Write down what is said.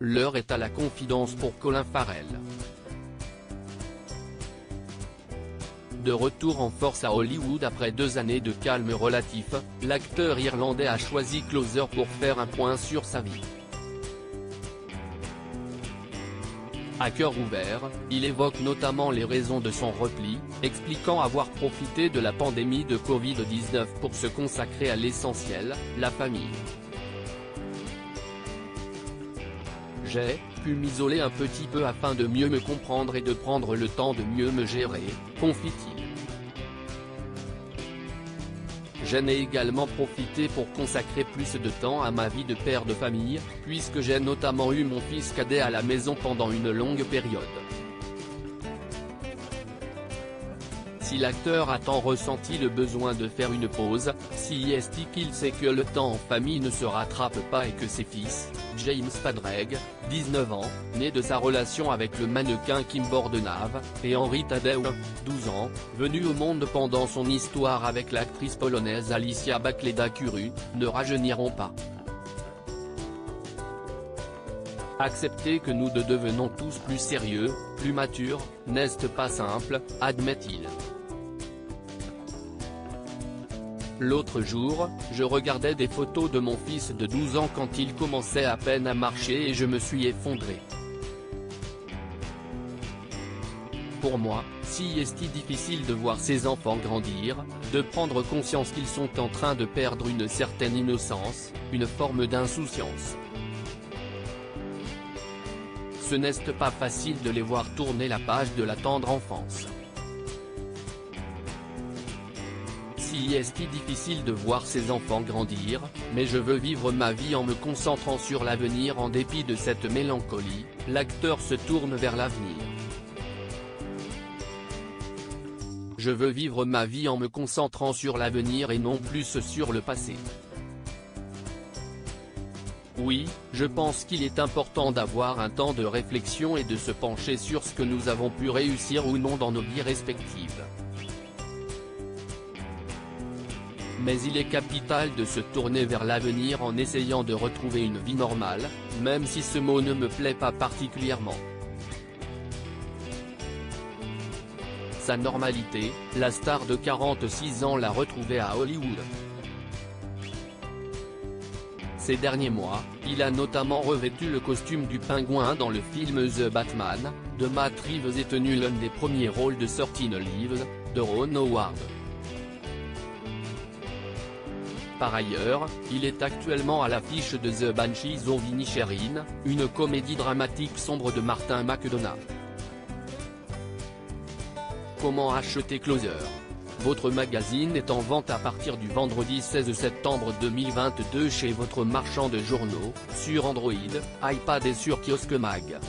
L'heure est à la confidence pour Colin Farrell. De retour en force à Hollywood après 2 années de calme relatif, l'acteur irlandais a choisi Closer pour faire un point sur sa vie. À cœur ouvert, il évoque notamment les raisons de son repli, expliquant avoir profité de la pandémie de Covid-19 pour se consacrer à l'essentiel, la famille. J'ai pu m'isoler un petit peu afin de mieux me comprendre et de prendre le temps de mieux me gérer, confie-t-il. J'en ai également profité pour consacrer plus de temps à ma vie de père de famille, puisque j'ai notamment eu mon fils cadet à la maison pendant une longue période. Si l'acteur a tant ressenti le besoin de faire une pause, si est-il qu'il sait que le temps en famille ne se rattrape pas et que ses fils, James Padraig, 19 ans, né de sa relation avec le mannequin Kim Bordenave, et Henry Tadeu, 12 ans, venu au monde pendant son histoire avec l'actrice polonaise Alicia Bakleda-Kuru, ne rajeuniront pas. Accepter que nous devenons tous plus sérieux, plus matures, n'est pas simple, admet-il. L'autre jour, je regardais des photos de mon fils de 12 ans quand il commençait à peine à marcher et je me suis effondré. Pour moi, si est difficile de voir ses enfants grandir, de prendre conscience qu'ils sont en train de perdre une certaine innocence, une forme d'insouciance. Ce n'est pas facile de les voir tourner la page de la tendre enfance. Si est difficile de voir ses enfants grandir, mais je veux vivre ma vie en me concentrant sur l'avenir en dépit de cette mélancolie, l'acteur se tourne vers l'avenir. Je veux vivre ma vie en me concentrant sur l'avenir et non plus sur le passé. Oui, je pense qu'il est important d'avoir un temps de réflexion et de se pencher sur ce que nous avons pu réussir ou non dans nos vies respectives. Mais il est capital de se tourner vers l'avenir en essayant de retrouver une vie normale, même si ce mot ne me plaît pas particulièrement. Sa normalité, la star de 46 ans l'a retrouvée à Hollywood. Ces derniers mois, il a notamment revêtu le costume du pingouin dans le film The Batman, de Matt Reeves et tenu l'un des premiers rôles de 13 Lives, de Ron Howard. Par ailleurs, il est actuellement à l'affiche de The Banshees of Inisherin, une comédie dramatique sombre de Martin McDonagh. Comment acheter Closer? Votre magazine est en vente à partir du vendredi 16 septembre 2022 chez votre marchand de journaux, sur Android, iPad et sur Kiosque Mag.